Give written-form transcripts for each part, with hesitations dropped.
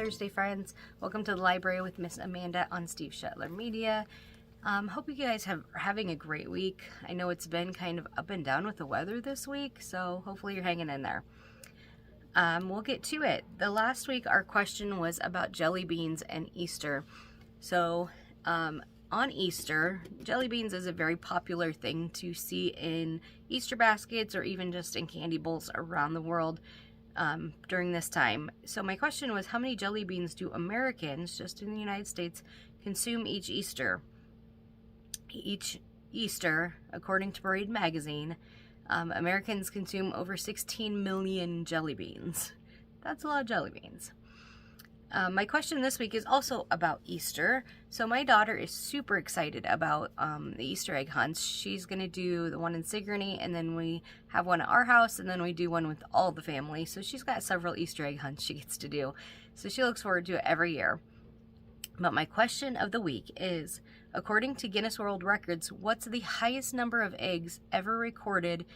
Thursday, friends. Welcome to the library with Miss Amanda on Steve Shetler Media. Hope you guys are having a great week. I know it's been kind of up and down with the weather this week, so hopefully you're hanging in there. We'll get to it. The last week our question was about jelly beans and Easter. So on Easter, jelly beans is a very popular thing to see in Easter baskets or even just in candy bowls around the world during this time. So my question was, how many jelly beans do Americans, just in the United States, consume each Easter? Each Easter, according to Parade Magazine, Americans consume over 16 million jelly beans. That's a lot of jelly beans. My question this week is also about Easter. So my daughter is super excited about the Easter egg hunts. She's going to do the one in Sigourney, and then we have one at our house, and then we do one with all the family. So she's got several Easter egg hunts she gets to do. So she looks forward to it every year. But my question of the week is, according to Guinness World Records, what's the highest number of eggs ever recorded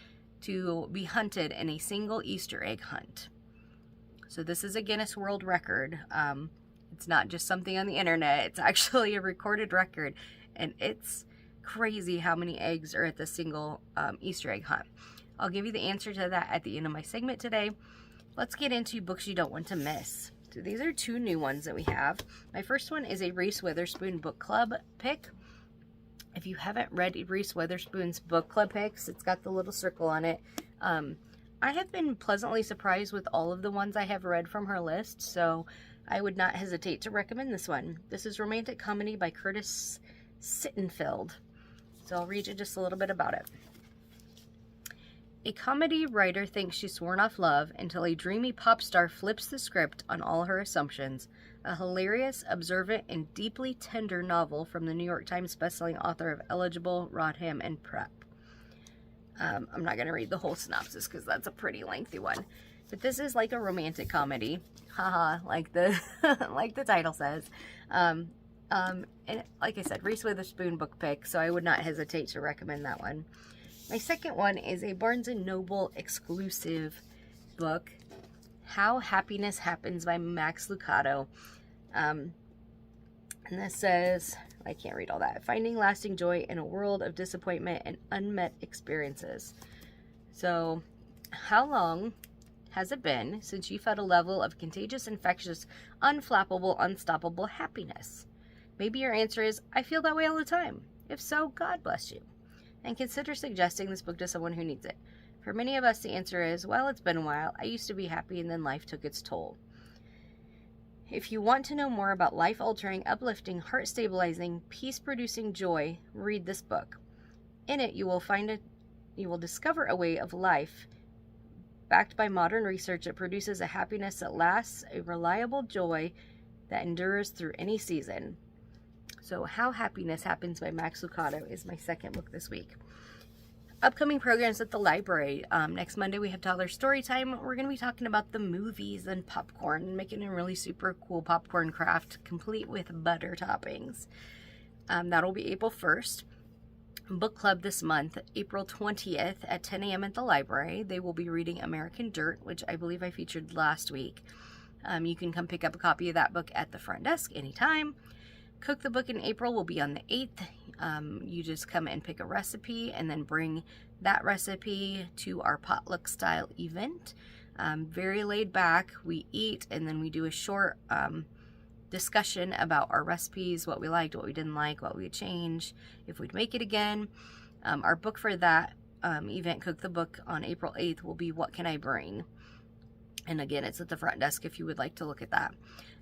to be hunted in a single Easter egg hunt? So this is a Guinness World Record. It's not just something on the internet. It's actually a recorded record. And it's crazy how many eggs are at the single Easter egg hunt. I'll give you the answer to that at the end of my segment today. Let's get into books you don't want to miss. So these are two new ones that we have. My first one is a Reese Witherspoon book club pick. If you haven't read Reese Witherspoon's book club picks, it's got the little circle on it. I have been pleasantly surprised with all of the ones I have read from her list, so I would not hesitate to recommend this one. This is Romantic Comedy by Curtis Sittenfeld. So I'll read you just a little bit about it. A comedy writer thinks she's sworn off love until a dreamy pop star flips the script on all her assumptions. A hilarious, observant, and deeply tender novel from the New York Times bestselling author of Eligible, Rodham, and Prep. I'm not going to read the whole synopsis because that's a pretty lengthy one. But this is like a romantic comedy. Haha, like the like the title says. And like I said, Reese Witherspoon book pick, so I would not hesitate to recommend that one. My second one is a Barnes & Noble exclusive book, How Happiness Happens by Max Lucado. And this says, I can't read all that. Finding lasting joy in a world of disappointment and unmet experiences. So, how long has it been since you felt a level of contagious, infectious, unflappable, unstoppable happiness? Maybe your answer is, I feel that way all the time. If so, God bless you. And consider suggesting this book to someone who needs it. For many of us, the answer is, well, it's been a while. I used to be happy and then life took its toll. If you want to know more about life-altering, uplifting, heart-stabilizing, peace-producing joy, read this book. In it, you will discover a way of life backed by modern research that produces a happiness that lasts, a reliable joy that endures through any season. So, How Happiness Happens by Max Lucado is my second book this week. Upcoming programs at the library. Next Monday we have Toddler Storytime. We're going to be talking about the movies and popcorn, making a really super cool popcorn craft complete with butter toppings. That'll be April 1st. Book club this month, April 20th at 10 a.m. at the library. They will be reading American Dirt, which I believe I featured last week. You can come pick up a copy of that book at the front desk anytime. Cook the Book in April will be on the 8th. You just come and pick a recipe and then bring that recipe to our potluck style event. Very laid back. We eat and then we do a short discussion about our recipes, what we liked, what we didn't like, what we would change, if we'd make it again. Our book for that event, Cook the Book, on April 8th will be What Can I Bring? And again, it's at the front desk if you would like to look at that.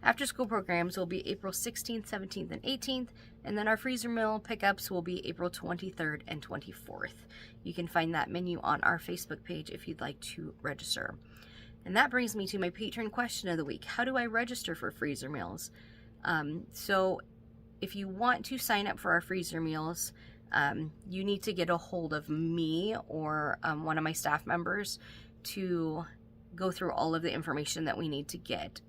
After school programs will be April 16th, 17th, and 18th. And then our freezer meal pickups will be April 23rd and 24th. You can find that menu on our Facebook page if you'd like to register. And that brings me to my patron question of the week. How do I register for freezer meals? So if you want to sign up for our freezer meals, you need to get a hold of me or one of my staff members to go through all of the information that we need to get.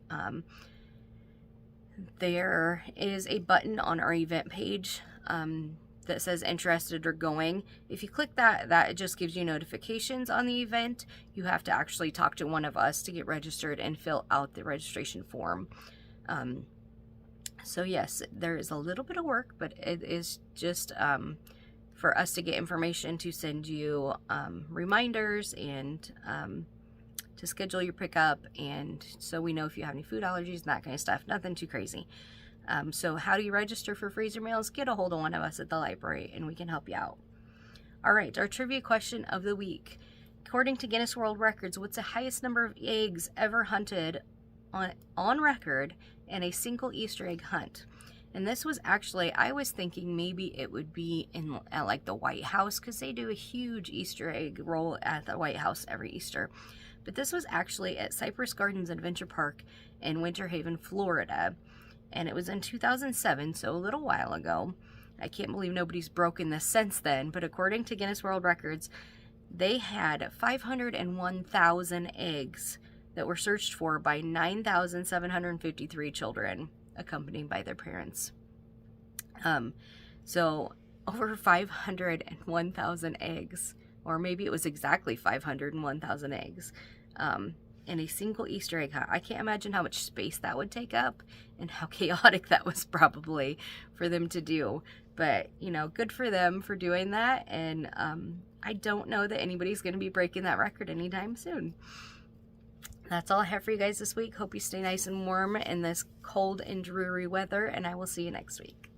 There is a button on our event page that says interested or going. If you click that, that just gives you notifications on the event. You have to actually talk to one of us to get registered and fill out the registration form. So yes, there is a little bit of work, but it is just for us to get information to send you reminders and to schedule your pickup, and so we know if you have any food allergies and that kind of stuff. Nothing too crazy. So how do you register for freezer meals? Get a hold of one of us at the library and we can help you out. All right, our trivia question of the week. According to Guinness World Records, what's the highest number of eggs ever hunted on record in a single Easter egg hunt? And this was actually, I was thinking maybe it would be at like the White House, because they do a huge Easter egg roll at the White House every Easter. But this was actually at Cypress Gardens Adventure Park in Winter Haven, Florida. And it was in 2007, so a little while ago. I can't believe nobody's broken this since then, but according to Guinness World Records, they had 501,000 eggs that were searched for by 9,753 children, accompanied by their parents. So over 501,000 eggs, or maybe it was exactly 501,000 eggs, in a single Easter egg hunt. I can't imagine how much space that would take up and how chaotic that was probably for them to do. But, you know, good for them for doing that. And I don't know that anybody's going to be breaking that record anytime soon. That's all I have for you guys this week. Hope you stay nice and warm in this cold and dreary weather, and I will see you next week.